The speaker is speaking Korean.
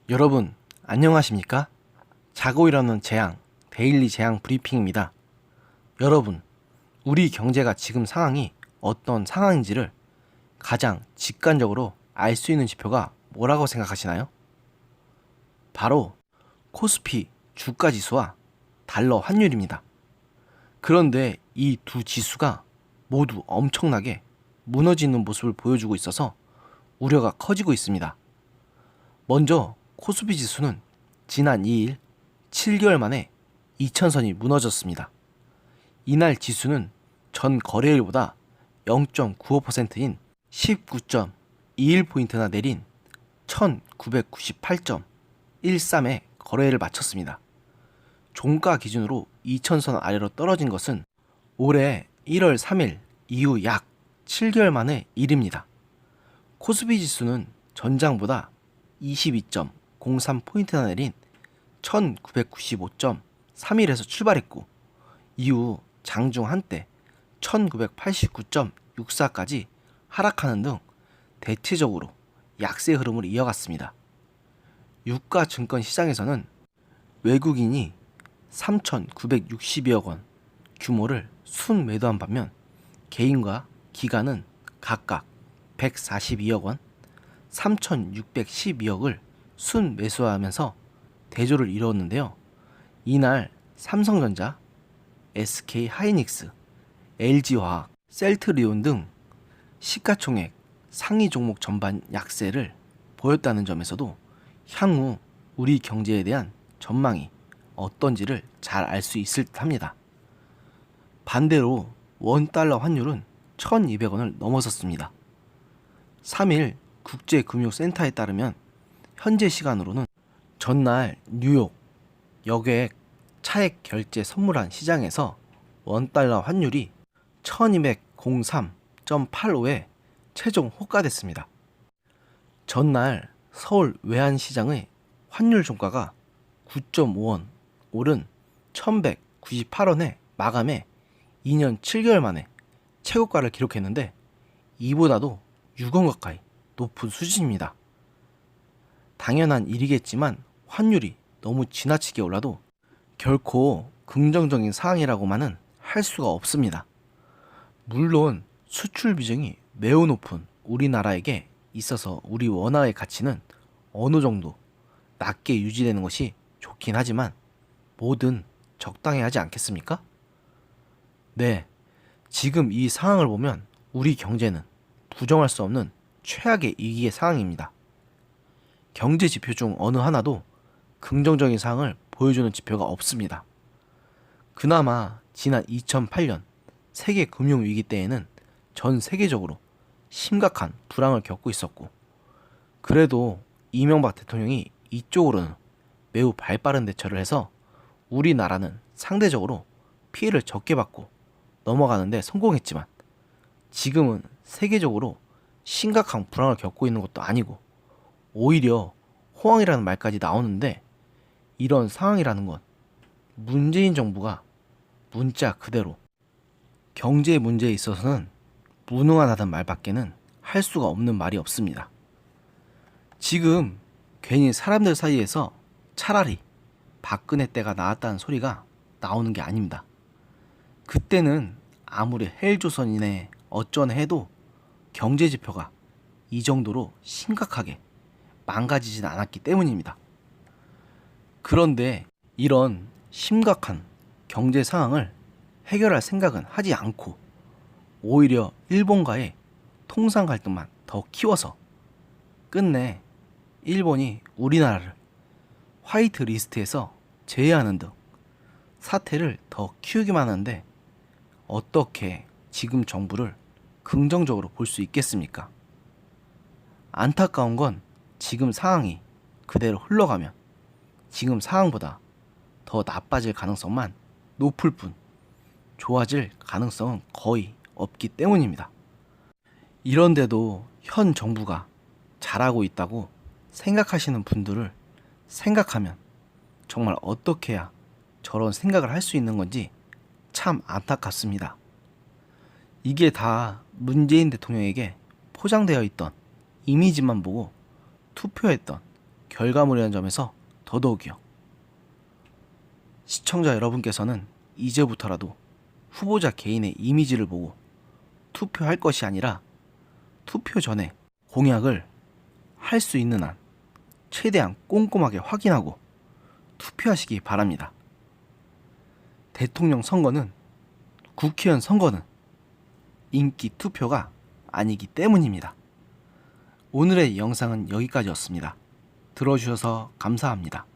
여러분, 안녕하십니까? 자고 일어나는 재앙, 데일리 재앙 브리핑입니다. 여러분, 우리 경제가 지금 상황이 어떤 상황인지를 가장 직관적으로 알 수 있는 지표가 뭐라고 생각하시나요? 바로 코스피 주가 지수와 달러 환율입니다. 그런데 이 두 지수가 모두 엄청나게 무너지는 모습을 보여주고 있어서 우려가 커지고 있습니다. 먼저 코스피 지수는 지난 2일 7개월 만에 2000선이 무너졌습니다. 이날 지수는 전 거래일보다 0.95%인 19.21포인트나 내린 1998.13에 거래를 마쳤습니다. 종가 기준으로 2000선 아래로 떨어진 것은 올해 1월 3일 이후 약 7개월 만의 일입니다. 코스피 지수는 전장보다 22.03포인트나 내린 1995.31에서 출발했고 이후 장중 한때 1989.64까지 하락하는 등 대체적으로 약세 흐름을 이어갔습니다. 유가 증권 시장에서는 외국인이 3,962억 원 규모를 순매도한 반면 개인과 기관은 각각 142억 원, 3,612억을 순매수하면서 대조를 이루었는데요. 이날 삼성전자, SK하이닉스, LG화학, 셀트리온 등 시가총액 상위 종목 전반 약세를 보였다는 점에서도 향후 우리 경제에 대한 전망이 어떤지를 잘 알 수 있을 듯합니다. 반대로 원달러 환율은 1200원을 넘어섰습니다. 3일 국제금융센터에 따르면 현재 시간으로는 전날 뉴욕 여객 차액 결제 선물한 시장에서 원달러 환율이 1203.85에 최종 호가됐습니다. 전날 서울 외환시장의 환율 종가가 9.5원 오른 1198원에 마감해 2년 7개월 만에 최고가를 기록했는데 이보다도 6원 가까이 높은 수준입니다. 당연한 일이겠지만 환율이 너무 지나치게 올라도 결코 긍정적인 상황이라고만은 할 수가 없습니다. 물론 수출 비중이 매우 높은 우리나라에게 있어서 우리 원화의 가치는 어느 정도 낮게 유지되는 것이 좋긴 하지만 뭐든 적당히 하지 않겠습니까? 네, 지금 이 상황을 보면 우리 경제는 부정할 수 없는 최악의 위기의 상황입니다. 경제 지표 중 어느 하나도 긍정적인 상황을 보여주는 지표가 없습니다. 그나마 지난 2008년 세계 금융위기 때에는 전 세계적으로 심각한 불황을 겪고 있었고 그래도 이명박 대통령이 이쪽으로는 매우 발빠른 대처를 해서 우리나라는 상대적으로 피해를 적게 받고 넘어가는데 성공했지만 지금은 세계적으로 심각한 불황을 겪고 있는 것도 아니고 오히려 호황이라는 말까지 나오는데 이런 상황이라는 건 문재인 정부가 문자 그대로 경제 문제에 있어서는 무능하다는 말밖에는 할 수가 없는 말이 없습니다. 지금 괜히 사람들 사이에서 차라리 박근혜 때가 나았다는 소리가 나오는 게 아닙니다. 그때는 아무리 헬조선이네 어쩌네 해도 경제 지표가 이 정도로 심각하게 망가지진 않았기 때문입니다. 그런데 이런 심각한 경제 상황을 해결할 생각은 하지 않고 오히려 일본과의 통상 갈등만 더 키워서 끝내 일본이 우리나라를 화이트 리스트에서 제외하는 등 사태를 더 키우기만 하는데 어떻게 지금 정부를 긍정적으로 볼 수 있겠습니까? 안타까운 건 지금 상황이 그대로 흘러가면 지금 상황보다 더 나빠질 가능성만 높을 뿐 좋아질 가능성은 거의 없기 때문입니다. 이런데도 현 정부가 잘하고 있다고 생각하시는 분들을 생각하면 정말 어떻게 해야 저런 생각을 할 수 있는 건지 참 안타깝습니다. 이게 다 문재인 대통령에게 포장되어 있던 이미지만 보고 투표했던 결과물이라는 점에서 더더욱이요. 시청자 여러분께서는 이제부터라도 후보자 개인의 이미지를 보고 투표할 것이 아니라 투표 전에 공약을 할 수 있는 한 최대한 꼼꼼하게 확인하고 투표하시기 바랍니다. 대통령 선거는, 국회의원 선거는 인기 투표가 아니기 때문입니다. 오늘의 영상은 여기까지였습니다. 들어주셔서 감사합니다.